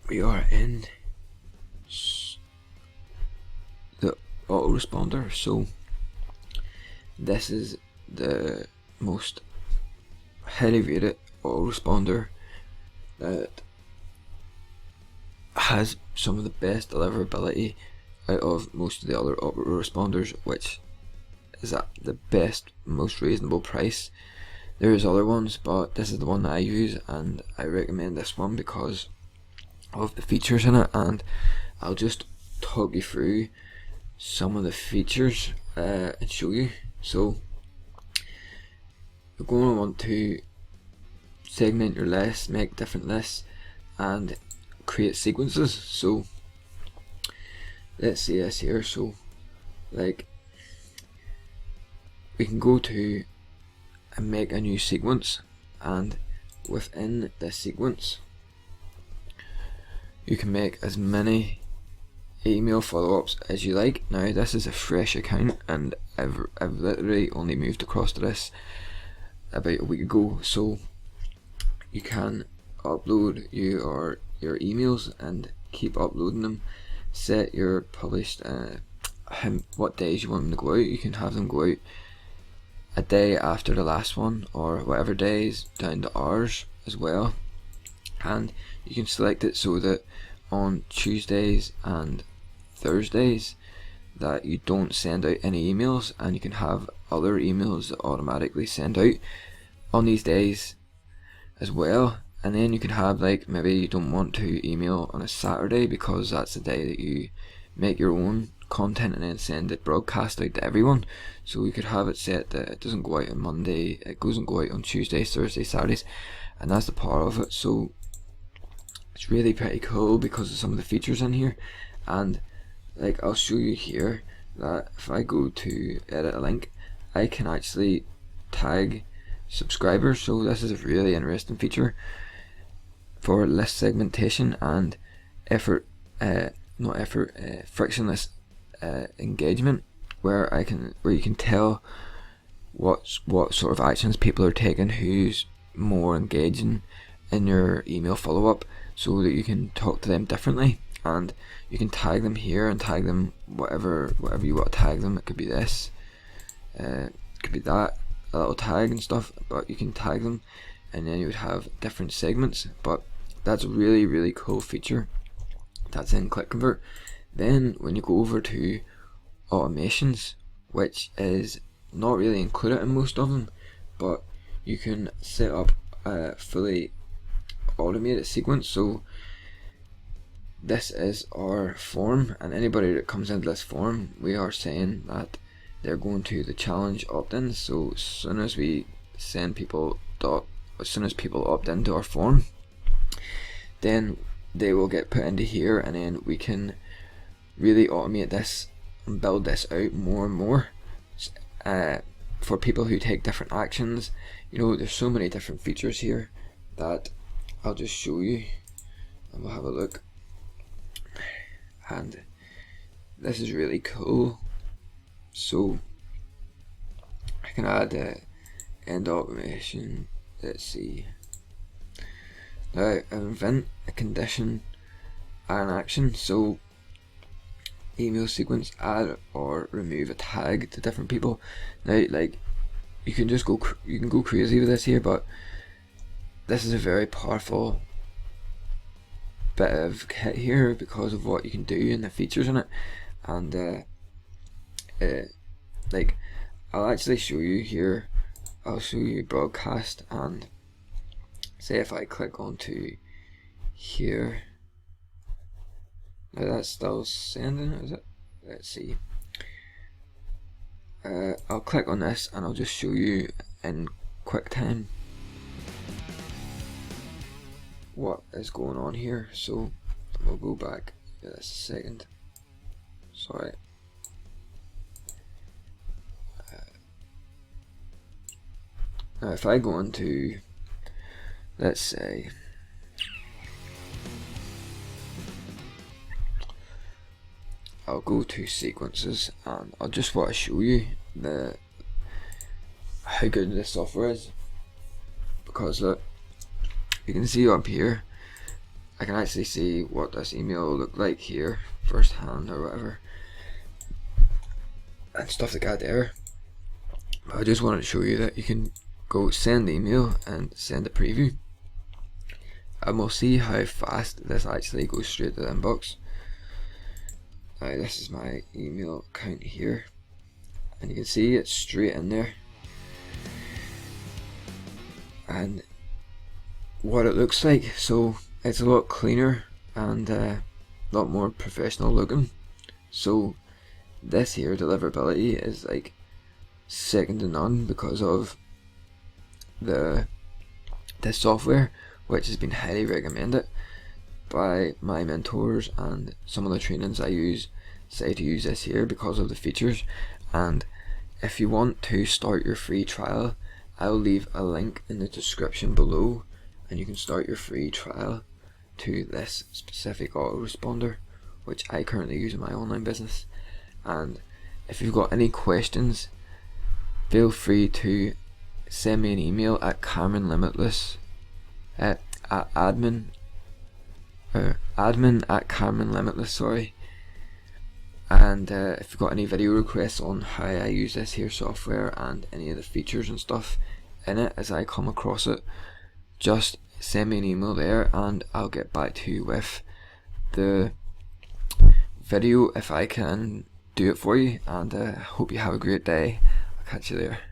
we are in the autoresponder. So this is the most highly rated autoresponder that has some of the best deliverability out of most of the other autoresponders, which is at the best, most reasonable price. There's other ones, but this is the one that I use, and I recommend this one because of the features in it. And I'll just talk you through some of the features and show you. So you're going to want to segment your lists, make different lists, and create sequences. So let's see this here. So like we can go to and make a new sequence, and within this sequence you can make as many email follow-ups as you like. Now this is a fresh account, and I've literally only moved across to this about a week ago, so you can upload your emails and keep uploading them. Set your published what days you want them to go out. You can have them go out a day after the last one, or whatever days, down to hours as well. And you can select it so that on Tuesdays and Thursdays that you don't send out any emails, and you can have other emails that automatically send out on these days as well. And then you can have, like, maybe you don't want to email on a Saturday because that's the day that you make your own content and then send it broadcast out to everyone. So we could have it set that it doesn't go out on Monday, it doesn't go out on Tuesdays, Thursdays, Saturdays, and that's the power of it. So it's really pretty cool because of some of the features in here. And like, I'll show you here that if I go to edit a link, I can actually tag subscribers. So this is a really interesting feature for list segmentation and frictionless engagement, where you can tell what sort of actions people are taking, who's more engaging in your email follow-up, so that you can talk to them differently. And you can tag them here and tag them whatever you want to tag them. It could be this, it could be that, a little tag and stuff, but you can tag them, and then you would have different segments. But that's a really, really cool feature that's in ClickConvert. Then when you go over to automations, which is not really included in most of them, but you can set up a fully automated sequence. So this is our form, and anybody that comes into this form, we are saying that they're going to the challenge opt-in. So as soon as we send people as soon as people opt into our form, then they will get put into here, and then we can really automate this and build this out more and more for people who take different actions. You know, there's so many different features here that I'll just show you, and we'll have a look. And this is really cool. So I can add end automation. Let's see. Now invent a condition and an action. So email sequence, add or remove a tag to different people. Now, like, you can just go crazy with this here, but this is a very powerful bit of kit here because of what you can do and the features in it. And like, I'll actually show you here. I'll show you broadcast, and say if I click onto here, now that's still sending, is it? Let's see. I'll click on this and I'll just show you in QuickTime what is going on here. So we'll go back just a second. Sorry. Now if I go into, let's say, I'll go to sequences, and I'll just want to show you how good this software is, because look, you can see up here I can actually see what this email looked like here firsthand or whatever and stuff like that there. But I just wanted to show you that you can go send email and send a preview, and we'll see how fast this actually goes straight to the inbox. Now this is my email account here, and you can see it's straight in there, and what it looks like. So it's a lot cleaner and a lot more professional looking. So this here, Deliverability, is like second to none because of this software, which has been highly recommended by my mentors, and some of the trainings I use say to use this here because of the features. And if you want to start your free trial, I'll leave a link in the description below, and you can start your free trial to this specific autoresponder, which I currently use in my online business. And if you've got any questions, feel free to send me an email at CarmenLimitless at admin at CarmenLimitless, sorry. And if you've got any video requests on how I use this here software and any of the features and stuff in it as I come across it, just send me an email there and I'll get back to you with the video if I can do it for you. And hope you have a great day. I'll catch you there.